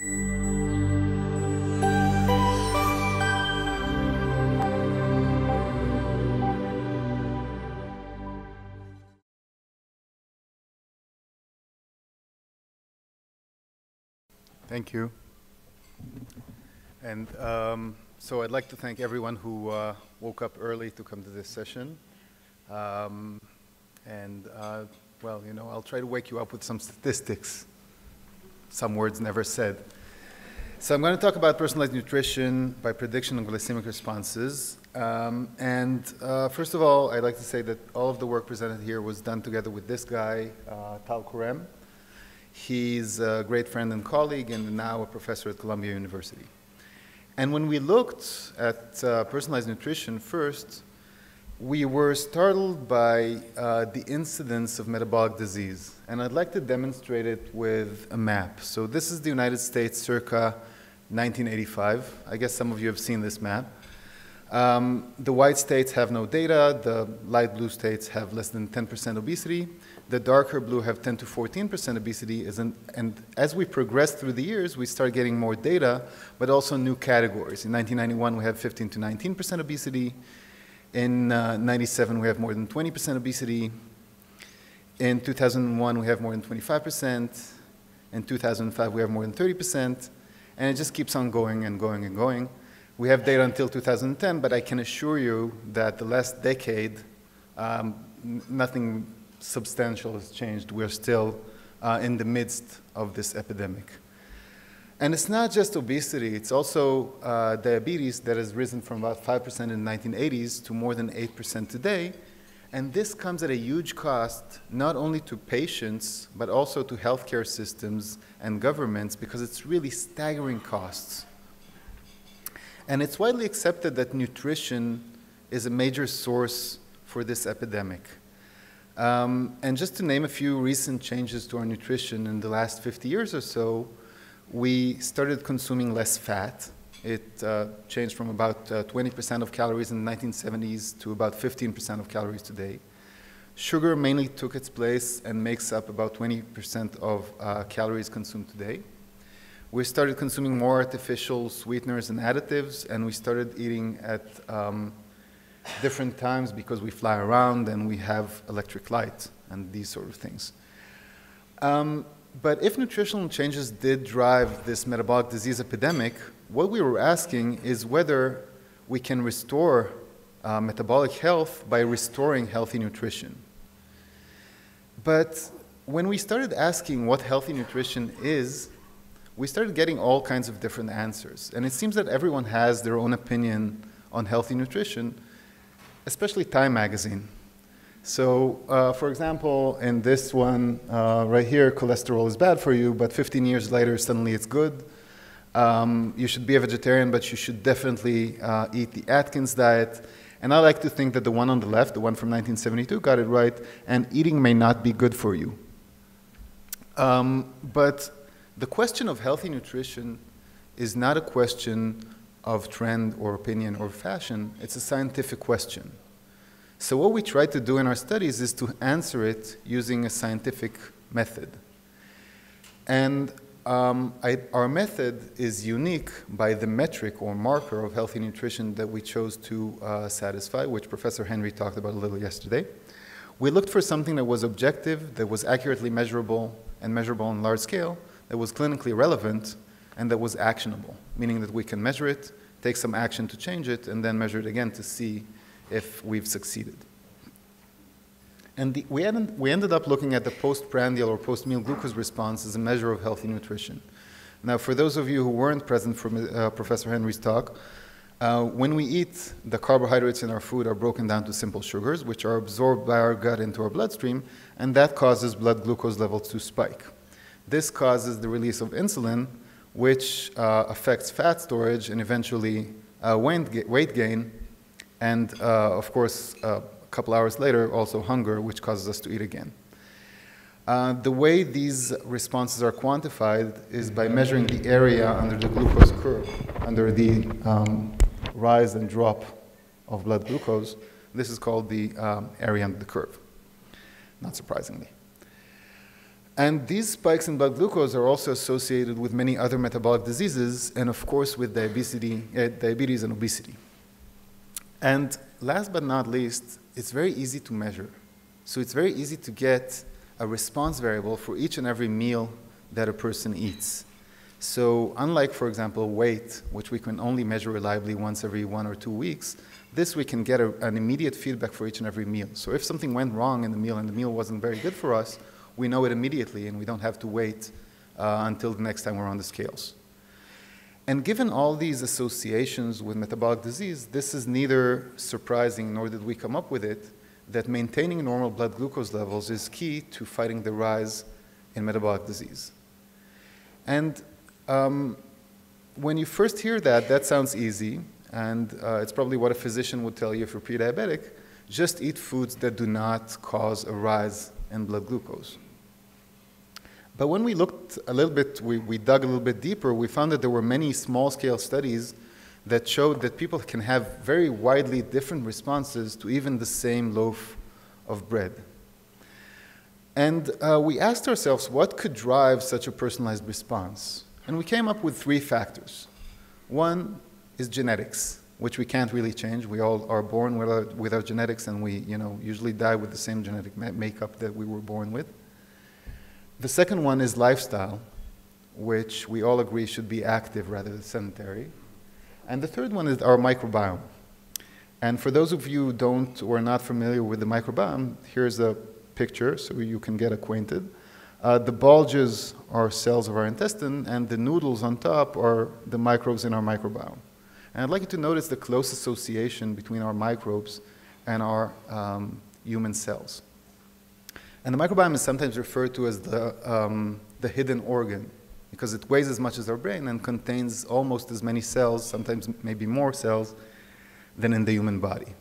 Thank you. And so I'd like to thank everyone who woke up early to come to this session. Well, you know, I'll try to wake you up with some statistics, some words never said. So I'm going to talk about personalized nutrition by prediction of glycemic responses. First of all, I'd like to say that all of the work presented here was done together with this guy, Tal Kurem. He's a great friend and colleague and now a professor at Columbia University. And when we looked at personalized nutrition first, we were startled by the incidence of metabolic disease. And I'd like to demonstrate it with a map. So this is the United States circa 1985. I guess some of you have seen this map. The white states have no data. The light blue states have less than 10% obesity. The darker blue have 10 to 14% obesity. And as we progress through the years, we start getting more data, but also new categories. In 1991, we have 15 to 19% obesity. In 97, we have more than 20% obesity. In 2001, we have more than 25%. In 2005, we have more than 30%. And it just keeps on going and going and going. We have data until 2010, but I can assure you that the last decade, nothing substantial has changed. We're still in the midst of this epidemic. And it's not just obesity, it's also diabetes that has risen from about 5% in the 1980s to more than 8% today. And this comes at a huge cost, not only to patients, but also to healthcare systems and governments, because it's really staggering costs. And it's widely accepted that nutrition is a major source for this epidemic. And just to name a few recent changes to our nutrition in the last 50 years or so, we started consuming less fat. It changed from about 20% of calories in the 1970s to about 15% of calories today. Sugar mainly took its place and makes up about 20% of calories consumed today. We started consuming more artificial sweeteners and additives, and we started eating at different times because we fly around and we have electric light and these sort of things. But if nutritional changes did drive this metabolic disease epidemic, what we were asking is whether we can restore metabolic health by restoring healthy nutrition. But when we started asking what healthy nutrition is, we started getting all kinds of different answers. And it seems that everyone has their own opinion on healthy nutrition, especially Time magazine. So, for example, in this one right here, cholesterol is bad for you, but 15 years later, suddenly it's good. You should be a vegetarian, but you should definitely eat the Atkins diet. And I like to think that the one on the left, the one from 1972, got it right, and eating may not be good for you. But the question of healthy nutrition is not a question of trend or opinion or fashion. It's a scientific question. So what we try to do in our studies is to answer it using a scientific method. And our method is unique by the metric or marker of healthy nutrition that we chose to satisfy, which Professor Henry talked about a little yesterday. We looked for something that was objective, that was accurately measurable and measurable on large scale, that was clinically relevant, and that was actionable, meaning that we can measure it, take some action to change it, and then measure it again to see if we've succeeded. And we ended up looking at the postprandial or post-meal glucose response as a measure of healthy nutrition. Now, for those of you who weren't present for Professor Henry's talk, when we eat, the carbohydrates in our food are broken down to simple sugars, which are absorbed by our gut into our bloodstream, and that causes blood glucose levels to spike. This causes the release of insulin, which affects fat storage and eventually weight gain, and of course, a couple hours later, also hunger, which causes us to eat again. The way these responses are quantified is by measuring the area under the glucose curve, under the rise and drop of blood glucose. This is called the area under the curve, not surprisingly. And these spikes in blood glucose are also associated with many other metabolic diseases, and of course with diabetes and obesity. And last but not least, it's very easy to measure. So it's very easy to get a response variable for each and every meal that a person eats. So unlike, for example, weight, which we can only measure reliably once every 1 or 2 weeks, this we can get an immediate feedback for each and every meal. So if something went wrong in the meal and the meal wasn't very good for us, we know it immediately and we don't have to wait until the next time we're on the scales. And given all these associations with metabolic disease, this is neither surprising nor did we come up with it, that maintaining normal blood glucose levels is key to fighting the rise in metabolic disease. And when you first hear that, that sounds easy, and it's probably what a physician would tell you if you're pre-diabetic. Just eat foods that do not cause a rise in blood glucose. But when we looked a little bit, we dug a little bit deeper, we found that there were many small-scale studies that showed that people can have very widely different responses to even the same loaf of bread. And we asked ourselves, what could drive such a personalized response? And we came up with 3 factors. One is genetics, which we can't really change. We all are born with our genetics, and we usually die with the same genetic makeup that we were born with. The second one is lifestyle, which we all agree should be active rather than sedentary. And the third one is our microbiome. And for those of you who are not familiar with the microbiome, here's a picture so you can get acquainted. The bulges are cells of our intestine, and the noodles on top are the microbes in our microbiome. And I'd like you to notice the close association between our microbes and our human cells. And the microbiome is sometimes referred to as the hidden organ, because it weighs as much as our brain and contains almost as many cells, sometimes maybe more cells, than in the human body.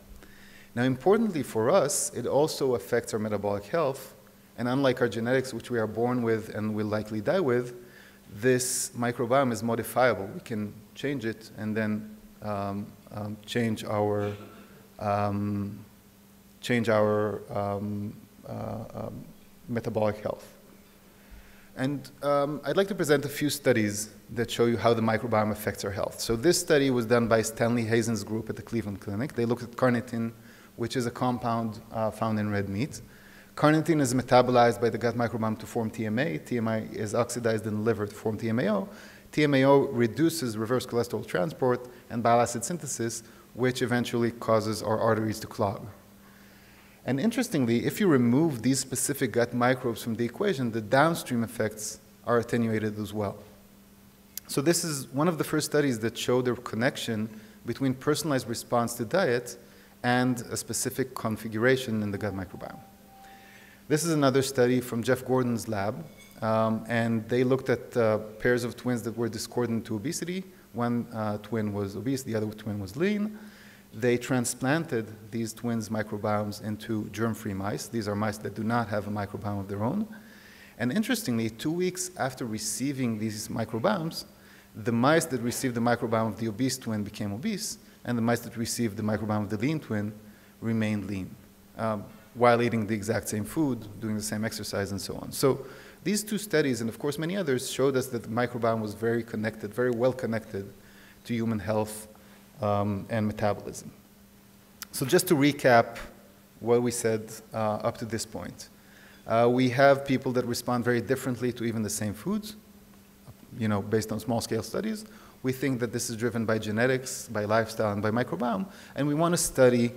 Now, importantly for us, it also affects our metabolic health. And unlike our genetics, which we are born with and will likely die with, this microbiome is modifiable. We can change it and then change our metabolic health. And I'd like to present a few studies that show you how the microbiome affects our health. So this study was done by Stanley Hazen's group at the Cleveland Clinic. They looked at carnitine, which is a compound found in red meat. Carnitine is metabolized by the gut microbiome to form TMA. TMA is oxidized in the liver to form TMAO. TMAO reduces reverse cholesterol transport and bile acid synthesis, which eventually causes our arteries to clog. And interestingly, if you remove these specific gut microbes from the equation, the downstream effects are attenuated as well. So this is one of the first studies that showed a connection between personalized response to diet and a specific configuration in the gut microbiome. This is another study from Jeff Gordon's lab, and they looked at pairs of twins that were discordant to obesity. One twin was obese, the other twin was lean. They transplanted these twins' microbiomes into germ-free mice. These are mice that do not have a microbiome of their own. And interestingly, 2 weeks after receiving these microbiomes, the mice that received the microbiome of the obese twin became obese, and the mice that received the microbiome of the lean twin remained lean, while eating the exact same food, doing the same exercise, and so on. So these 2 studies, and of course many others, showed us that the microbiome was very connected, very well connected to human health and metabolism. So just to recap what we said up to this point. We have people that respond very differently to even the same foods, based on small-scale studies. We think that this is driven by genetics, by lifestyle, and by microbiome, and we want to study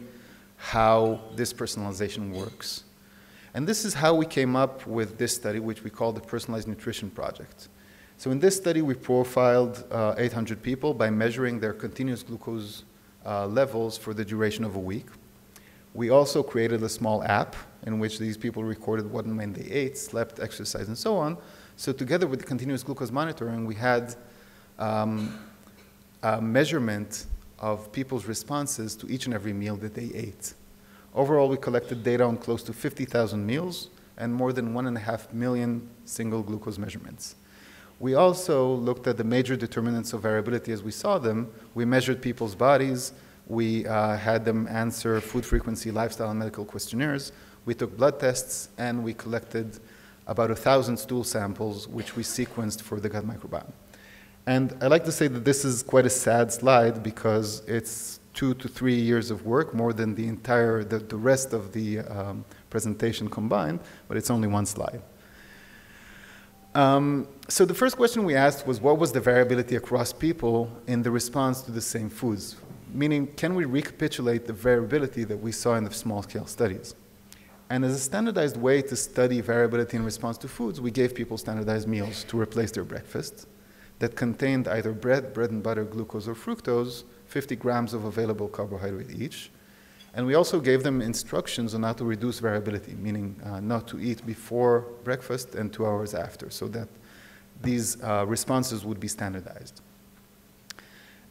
how this personalization works. And this is how we came up with this study, which we call the Personalized Nutrition Project. So in this study, we profiled 800 people by measuring their continuous glucose levels for the duration of a week. We also created a small app in which these people recorded what and when they ate, slept, exercised, and so on. So together with the continuous glucose monitoring, we had a measurement of people's responses to each and every meal that they ate. Overall, we collected data on close to 50,000 meals and more than 1.5 million single glucose measurements. We also looked at the major determinants of variability as we saw them. We measured people's bodies. We had them answer food frequency, lifestyle, and medical questionnaires. We took blood tests, and we collected about 1,000 stool samples, which we sequenced for the gut microbiome. And I like to say that this is quite a sad slide because it's 2 to 3 years of work, more than the entire, the rest of the presentation combined, but it's only one slide. So the first question we asked was, what was the variability across people in the response to the same foods? Meaning, can we recapitulate the variability that we saw in the small-scale studies? And as a standardized way to study variability in response to foods, we gave people standardized meals to replace their breakfast that contained either bread, bread and butter, glucose, or fructose, 50 grams of available carbohydrate each. And we also gave them instructions on how to reduce variability, meaning not to eat before breakfast and 2 hours after, so that these responses would be standardized.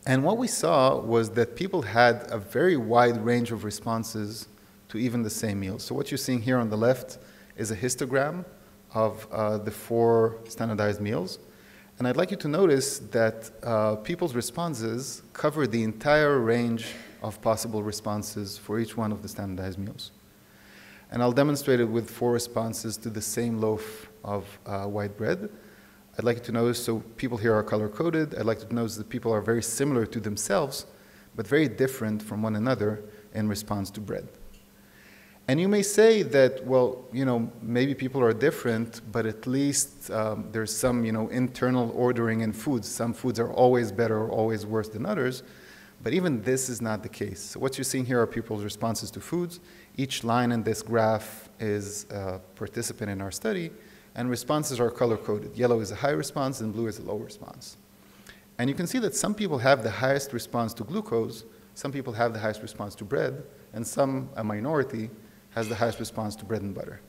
And what we saw was that people had a very wide range of responses to even the same meal. So what you're seeing here on the left is a histogram of the 4 standardized meals. And I'd like you to notice that people's responses cover the entire range of possible responses for each one of the standardized meals. And I'll demonstrate it with 4 responses to the same loaf of white bread. I'd like you to notice, so people here are color-coded. I'd like you to notice that people are very similar to themselves, but very different from one another in response to bread. And you may say that, well, you know, maybe people are different, but at least there's some, you know, internal ordering in foods. Some foods are always better or always worse than others. But even this is not the case. So what you're seeing here are people's responses to foods. Each line in this graph is a participant in our study, and responses are color-coded. Yellow is a high response, and blue is a low response. And you can see that some people have the highest response to glucose, some people have the highest response to bread, and some, a minority, has the highest response to bread and butter.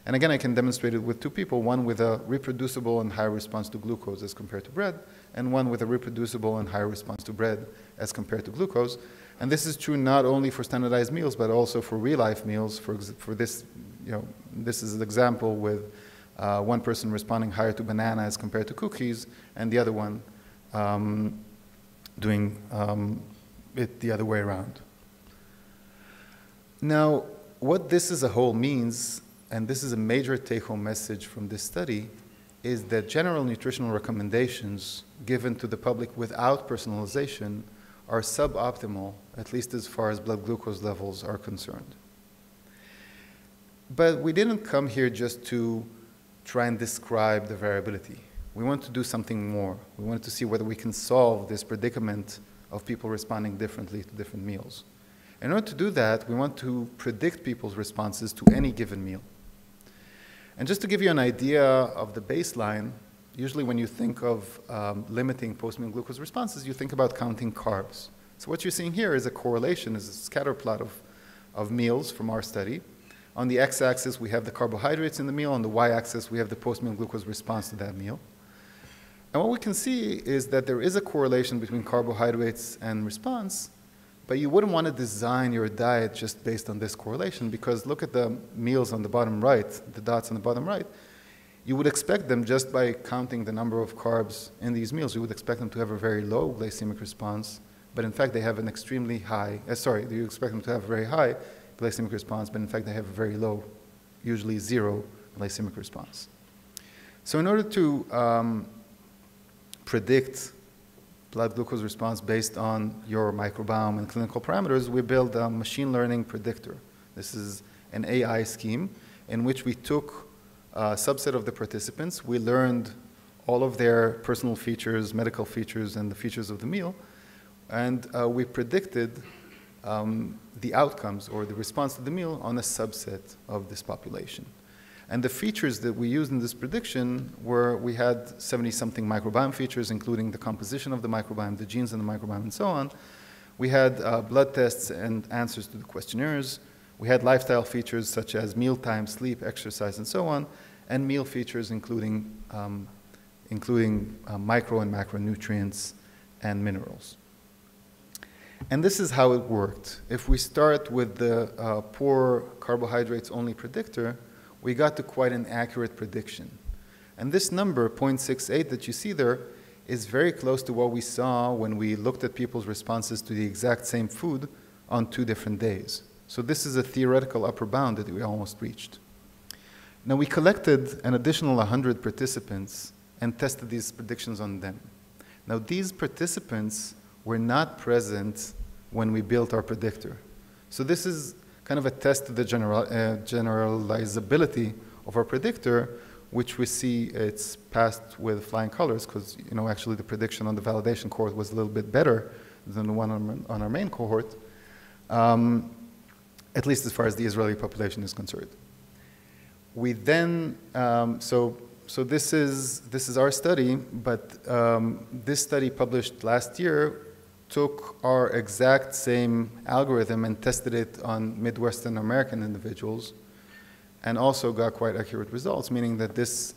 And again, I can demonstrate it with 2 people, one with a reproducible and high response to glucose as compared to bread, and one with a reproducible and high response to bread as compared to glucose. And this is true not only for standardized meals, but also for real-life meals. For this, you know, this is an example with one person responding higher to banana as compared to cookies, and the other one doing it the other way around. Now, what this as a whole means, and this is a major take-home message from this study, is that general nutritional recommendations given to the public without personalization are suboptimal, at least as far as blood glucose levels are concerned. But we didn't come here just to try and describe the variability. We want to do something more. We wanted to see whether we can solve this predicament of people responding differently to different meals. In order to do that, we want to predict people's responses to any given meal. And just to give you an idea of the baseline, usually when you think of limiting post-meal glucose responses, you think about counting carbs. So what you're seeing here is a correlation, is a scatter plot of meals from our study. On the x-axis, we have the carbohydrates in the meal. On the y-axis, we have the post-meal glucose response to that meal. And what we can see is that there is a correlation between carbohydrates and response, but you wouldn't want to design your diet just based on this correlation, because look at the meals on the bottom right, the dots on the bottom right. You would expect them, just by counting the number of carbs in these meals, you would expect them to have a very low glycemic response, but in fact they have an extremely high, you expect them to have a very high glycemic response, but in fact they have a very low, usually 0 glycemic response. So in order to predict blood glucose response based on your microbiome and clinical parameters, we built a machine learning predictor. This is an AI scheme in which we took a subset of the participants. We learned all of their personal features, medical features, and the features of the meal, and we predicted the outcomes or the response to the meal on a subset of this population. And the features that we used in this prediction were, we had 70-something microbiome features, including the composition of the microbiome, the genes in the microbiome, and so on. We had blood tests and answers to the questionnaires. We had lifestyle features such as mealtime, sleep, exercise, and so on, and meal features including micro and macronutrients and minerals. And this is how it worked. If we start with the poor carbohydrates-only predictor, we got to quite an accurate prediction. And this number, 0.68, that you see there, is very close to what we saw when we looked at people's responses to the exact same food on 2 different days. So this is a theoretical upper bound that we almost reached. Now, we collected an additional 100 participants and tested these predictions on them. Now, these participants were not present when we built our predictor. So this is kind of a test of the generalizability of our predictor, which we see it's passed with flying colors because, actually the prediction on the validation cohort was a little bit better than the one on our main cohort, at least as far as the Israeli population is concerned. We then, so this is our study, but this study published last year took our exact same algorithm and tested it on Midwestern American individuals and also got quite accurate results, meaning that this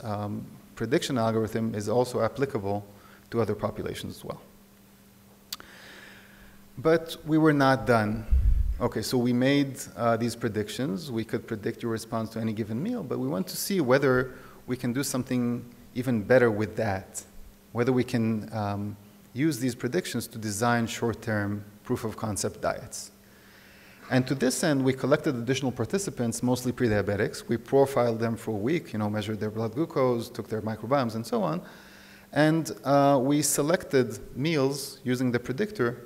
prediction algorithm is also applicable to other populations as well. But we were not done. Okay, so we made these predictions. We could predict your response to any given meal, but we want to see whether we can do something even better with that, whether we can use these predictions to design short-term proof-of-concept diets. And to this end, we collected additional participants, mostly pre-diabetics. We profiled them for a week, measured their blood glucose, took their microbiomes, and so on. And we selected meals using the predictor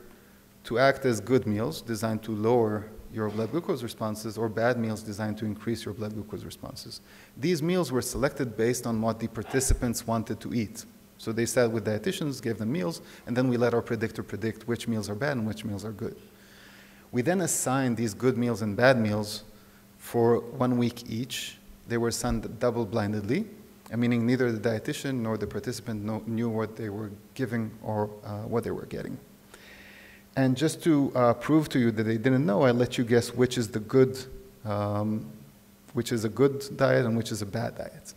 to act as good meals designed to lower your blood glucose responses or bad meals designed to increase your blood glucose responses. These meals were selected based on what the participants wanted to eat. So they sat with dietitians, gave them meals, and then we let our predictor predict which meals are bad and which meals are good. We then assigned these good meals and bad meals for 1 week each. They were assigned double-blindedly, meaning neither the dietitian nor the participant knew what they were giving or what they were getting. And just to prove to you that they didn't know, I let you guess which is the good, which is a good diet and which is a bad diet.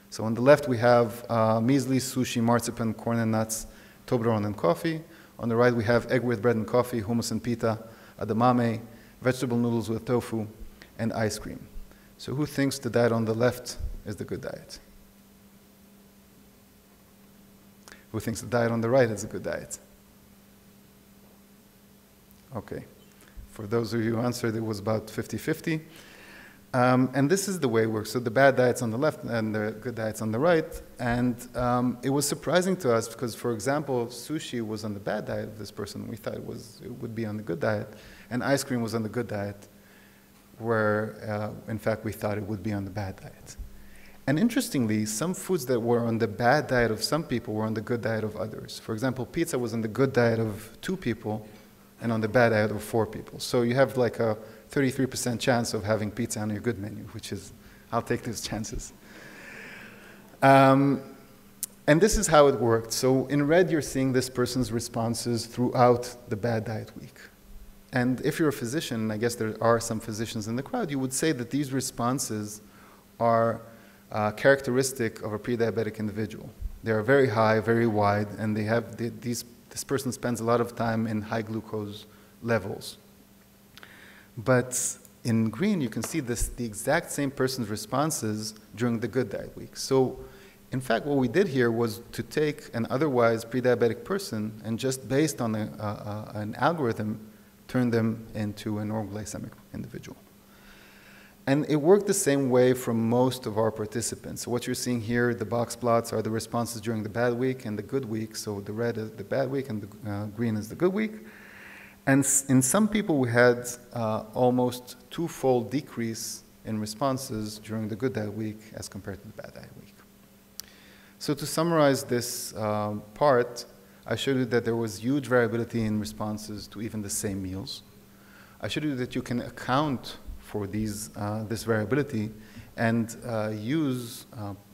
So on the left we have measly, sushi, marzipan, corn and nuts, Toblerone and coffee. On the right we have egg with bread and coffee, hummus and pita, edamame, vegetable noodles with tofu, and ice cream. So who thinks the diet on the left is the good diet? Who thinks the diet on the right is a good diet? Okay. For those of you who answered, it was about 50-50. And this is the way it works. So the bad diet's on the left and the good diet's on the right. And it was surprising to us because, for example, sushi was on the bad diet of this person. We thought it would be on the good diet. And ice cream was on the good diet, where, in fact, we thought it would be on the bad diet. And interestingly, some foods that were on the bad diet of some people were on the good diet of others. For example, pizza was on the good diet of 2 people and on the bad diet of 4 people. So you have like a 33% chance of having pizza on your good menu, which is, I'll take those chances. And this is how it worked. So in red, you're seeing this person's responses throughout the bad diet week. And if you're a physician, and I guess there are some physicians in the crowd, you would say that these responses are characteristic of a pre-diabetic individual. They are very high, very wide, and they have this person spends a lot of time in high glucose levels. But in green, you can see the exact same person's responses during the good diet week. So, in fact, what we did here was to take an otherwise pre-diabetic person and just based on an algorithm, turn them into a normal glycemic individual. And it worked the same way for most of our participants. So what you're seeing here, the box plots are the responses during the bad week and the good week. So the red is the bad week and the green is the good week. And in some people, we had almost 2-fold decrease in responses during the good diet week as compared to the bad diet week. So to summarize this part, I showed you that there was huge variability in responses to even the same meals. I showed you that you can account for this variability and use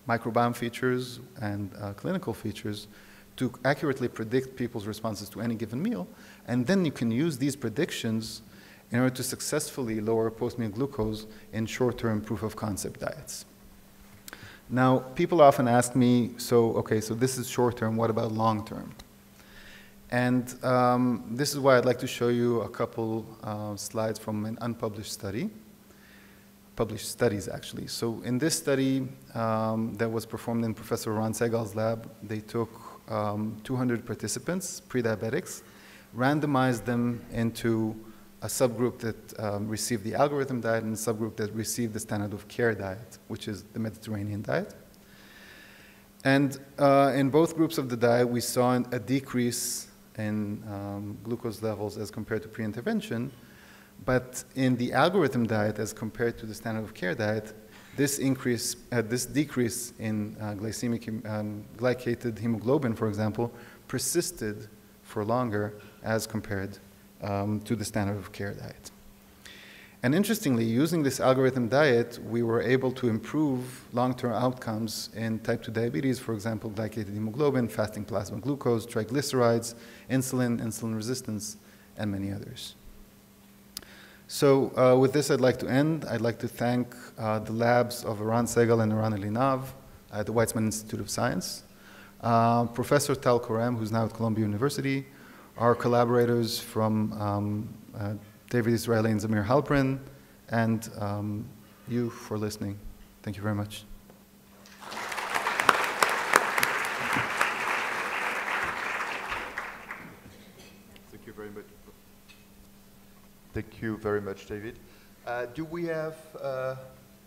microbiome features and clinical features to accurately predict people's responses to any given meal. And then you can use these predictions in order to successfully lower post-meal glucose in short-term proof-of-concept diets. Now, people often ask me, so this is short-term, what about long-term? And this is why I'd like to show you a couple slides from an unpublished study. Published studies, actually. So in this study that was performed in Professor Ron Segal's lab, they took 200 participants, pre-diabetics, randomized them into a subgroup that received the algorithm diet and a subgroup that received the standard of care diet, which is the Mediterranean diet. And in both groups of the diet, we saw a decrease in glucose levels as compared to pre-intervention. But in the algorithm diet, as compared to the standard of care diet, this decrease in glycated hemoglobin, for example, persisted for longer as compared to the standard of care diet. And interestingly, using this algorithm diet, we were able to improve long-term outcomes in type 2 diabetes, for example, glycated hemoglobin, fasting plasma glucose, triglycerides, insulin resistance, and many others. So with this, I'd like to end. I'd like to thank the labs of Eran Segal and Eran Elinav at the Weizmann Institute of Science, Professor Tal Korem, who's now at Columbia University, our collaborators from David Israeli and Zamir Halprin, and you for listening. Thank you very much. Thank you very much. Thank you very much, David. Do we have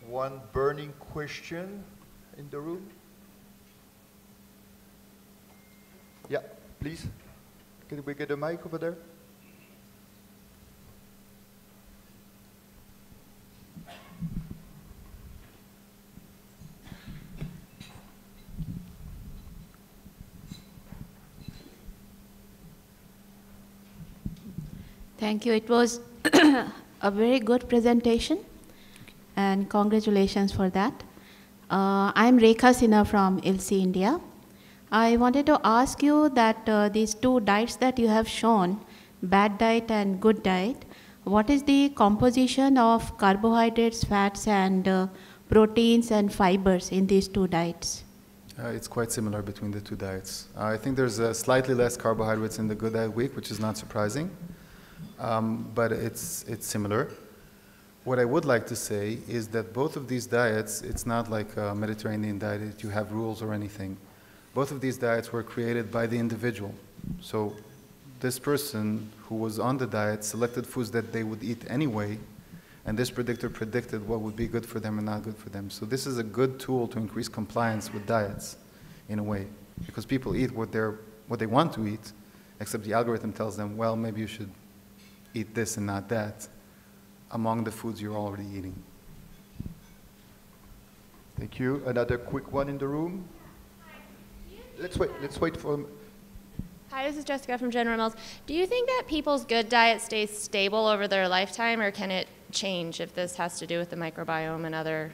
one burning question in the room? Yeah, please. Can we get a mic over there? Thank you. It was a very good presentation, and congratulations for that. I'm Rekha Sinha from ILSI, India. I wanted to ask you that these two diets that you have shown, bad diet and good diet, what is the composition of carbohydrates, fats, and proteins and fibers in these two diets? It's quite similar between the two diets. I think there's slightly less carbohydrates in the good diet week, which is not surprising. But it's similar. What I would like to say is that both of these diets, it's not like a Mediterranean diet that you have rules or anything. Both of these diets were created by the individual. So this person who was on the diet selected foods that they would eat anyway, and this predictor predicted what would be good for them and not good for them. So this is a good tool to increase compliance with diets in a way, because people eat what they want to eat, except the algorithm tells them, well, maybe you should eat this and not that among the foods you're already eating. Thank you. Another quick one in the room. Let's wait for... Hi, this is Jessica from General Mills. Do you think that people's good diet stays stable over their lifetime, or can it change if this has to do with the microbiome and other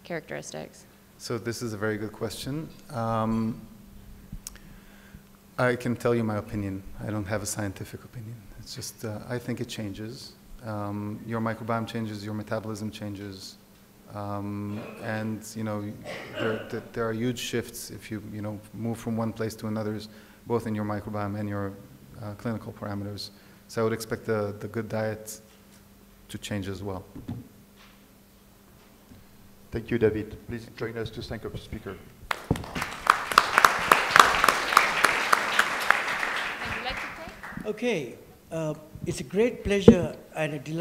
characteristics? So this is a very good question. I can tell you my opinion. I don't have a scientific opinion. It's just, I think it changes. Your microbiome changes, your metabolism changes. And there are huge shifts if you move from one place to another, both in your microbiome and your clinical parameters. So I would expect the good diet to change as well. Thank you, David. Please join us to thank our speaker. Would you like to take? Okay, it's a great pleasure and a delight.